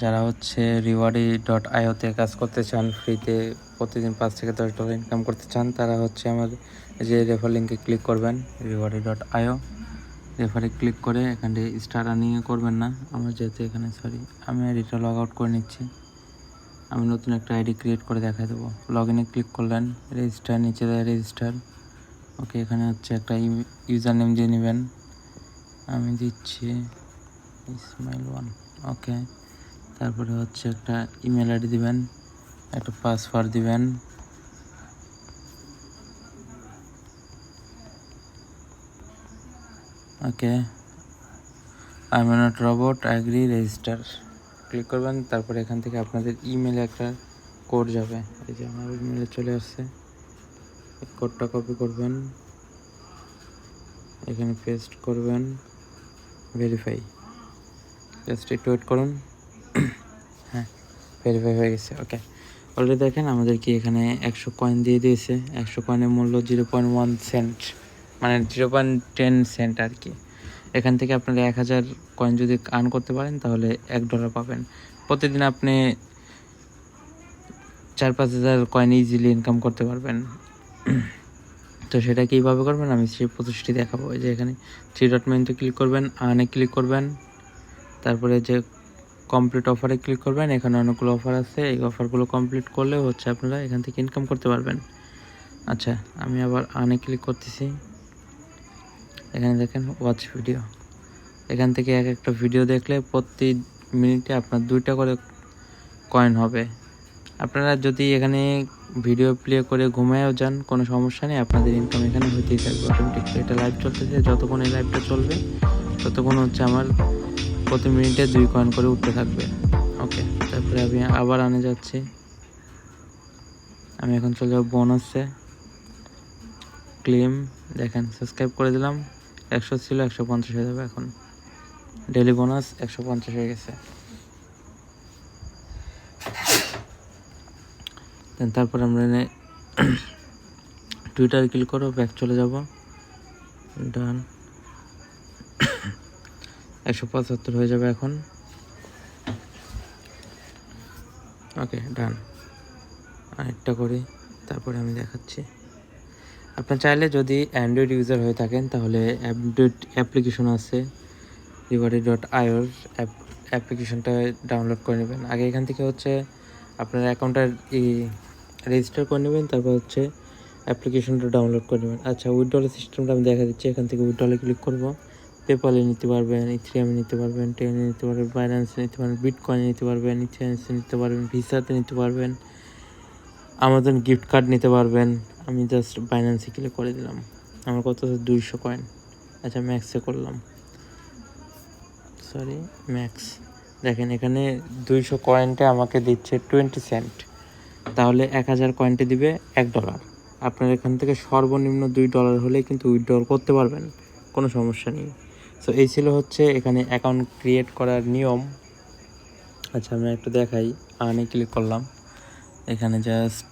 যারা হচ্ছে রিওয়ার্ডি.io-তে কাজ করতে চান, ফ্রিতে প্রতিদিন $5 থেকে $10 ইনকাম করতে চান, তারা হচ্ছে আমার যে রেফার লিঙ্কে ক্লিক করবেন, রিওয়ার্ডি.io রেফারে ক্লিক করে এখান থেকে স্টার আর্নিংয়ে করবেন না। আমার যেহেতু এখানে আমি আইডিটা লগ আউট করে নিচ্ছি। আমি নতুন একটা আইডি ক্রিয়েট করে দেখাই দেবো। লগ ইনে ক্লিক করলেন, রেজিস্টার, নিচে দেয় রেজিস্টার। ওকে, এখানে হচ্ছে একটা ইউজার নেম দিয়ে নেবেন। আমি দিচ্ছি ইসমাইল1। ওকে, তারপরে হচ্ছে একটা ইমেল আইডি দিবেন, একটা পাসওয়ার্ড দিবেন। Okay, I am not robot, agree, register click করবেন। তারপরে এখান থেকে আপনাদের ইমেলে একটা কোড যাবে। এই যে আমার ইমেলে চলে আসছে, এই কোডটা কপি করবেন, এখানে পেস্ট করবেন, ভেরিফাই। জাস্ট একটু ওয়েট করুন। হ্যাঁ, ভেরিফাই হয়ে গেছে। ওকে, অলরেডি দেখেন আমাদের কি এখানে 100 কয়েন দিয়ে দিয়েছে। 100 কয়েনের মূল্য 0.1 সেন্ট, মানে 0.10 সেন্ট আর কি। এখান থেকে আপনারা 1000 কয়েন যদি আর্ন করতে পারেন তাহলে $1 পাবেন। প্রতিদিন আপনি 4-5 হাজার কয়েন ইজিলি ইনকাম করতে পারবেন। তো সেটা কীভাবে করবেন আমি সেই প্রসেসটি দেখাবো। এই যে এখানে 3 ডট মেনুতে ক্লিক করবেন, আর্নে ক্লিক করবেন, তারপরে যে কমপ্লিট অফারে ক্লিক করবেন। এখানে অনেকগুলো অফার আছে, এই অফারগুলো কমপ্লিট করলে হচ্ছে আপনারা এখান থেকে ইনকাম করতে পারবেন। আচ্ছা, আমি আবার আর্নে ক্লিক করতেছি। এখানে দেখেন ওয়াচ ভিডিও, এখান থেকে এক একটা ভিডিও দেখলে প্রতি মিনিটে আপনার 2টা করে কয়েন হবে। আপনারা যদি এখানে ভিডিও প্লে করে ঘুমায়ও যান কোনো সমস্যা নেই, আপনাদের ইনকাম এখানে হইতেই থাকবে অটোমেটিক। এটা লাইভ চলতেছে, যতক্ষণ এই লাইভটা চলবে ততক্ষণ হচ্ছে আমার প্রতি মিনিটে 2 কয়েন করে উঠতে থাকবে। ওকে, তারপরে আমি আবার আনে যাচ্ছি। আমি এখন চলে যাবো বোনাসে, ক্লেম। দেখেন সাবস্ক্রাইব করে দিলাম, 100 ছিল 150 হয়ে যাবে এখন। ডেলি বোনাস 150 হয়ে গেছে। তারপর আমরা টুইটারে ক্লিক করো, ব্যাক চলে যাব, ডান। 175 হয়ে যাবে এখন। ওকে, ডান। আরেকটা করি, তারপরে আমি দেখাচ্ছি। আপনার চাইলে যদি অ্যান্ড্রয়েড ইউজার হয়ে থাকেন তাহলে অ্যান্ড্রয়েড অ্যাপ্লিকেশন আছে, রিওয়ার্ডি.io অ্যাপ্লিকেশনটা ডাউনলোড করে নেবেন। আগে এখান থেকে হচ্ছে আপনার অ্যাকাউন্টটা রেজিস্টার করে নেবেন, তারপর হচ্ছে অ্যাপ্লিকেশনটা ডাউনলোড করে নেবেন। আচ্ছা, উইথড্রল সিস্টেমটা আমি দেখা দিচ্ছি। এখান থেকে উইথড্রলে ক্লিক করব, পেপালে নিতে পারবেন, ইথেরিয়ামে নিতে পারবেন, টেনে নিতে পারবেন, বাইন্যান্সে নিতে পারবেন, বিটকয়েনে নিতে পারবেন, ইথেরিয়ামে নিতে পারবেন, ভিসাতে নিতে পারবেন, আমাজন গিফট কার্ড নিতে পারবেন। আমি জাস্ট বাইন্যান্সে ক্লিক করে দিলাম। আমার কত আছে? 200 কয়েন। আচ্ছা, ম্যাক্সে করলাম, ম্যাক্স। দেখেন এখানে 200 কয়েনটা আমাকে দিচ্ছে 20 সেন্ট, তাহলে 1000 কয়েনটা দিবে $1। আপনার এখান থেকে সর্বনিম্ন $2 হলে কিন্তু উইথড্রল করতে পারবেন, কোনো সমস্যা নেই। সো এই ছিল হচ্ছে এখানে অ্যাকাউন্ট ক্রিয়েট করার নিয়ম। আচ্ছা, আমি একটু দেখাই। আর্নে ক্লিক করলাম, এখানে জাস্ট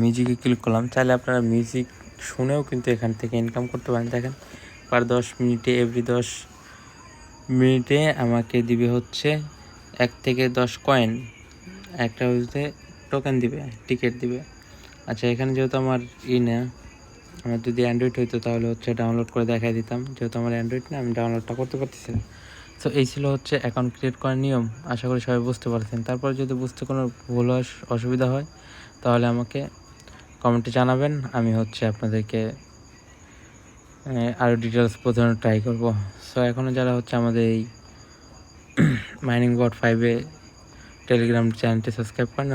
মিউজিকে ক্লিক করলাম। চাইলে আপনারা মিউজিক শুনেও কিন্তু এখান থেকে ইনকাম করতে পারেন। দেখেন পার 10 মিনিটে, এভরি 10 মিনিটে আমাকে দিবে হচ্ছে 1 থেকে 10 কয়েন, একটা হচ্ছে টোকেন দিবে, টিকিট দিবে। আচ্ছা, এখানে যেহেতু আমার না, আমার যদি অ্যান্ড্রয়েড হইতো তাহলে হচ্ছে ডাউনলোড করে দেখাই দিতাম। যেহেতু আমার অ্যান্ড্রয়েড না, আমি ডাউনলোডটা করতে পারতেছি না। সো এই ছিল হচ্ছে অ্যাকাউন্ট ক্রিয়েট করার নিয়ম। আশা করি সবাই বুঝতে পারছেন। তারপর যদি বুঝতে কোনো ভুল অসুবিধা হয় তাহলে আমাকে কমেন্টে জানাবেন। আমি হচ্ছে আপনাদেরকে আরও ডিটেলস বোঝানোর ট্রাই করব। সো এখনও যারা হচ্ছে আমাদের এই মাইনিং বট 5-এ টেলিগ্রাম চ্যানেলটি সাবস্ক্রাইব করেন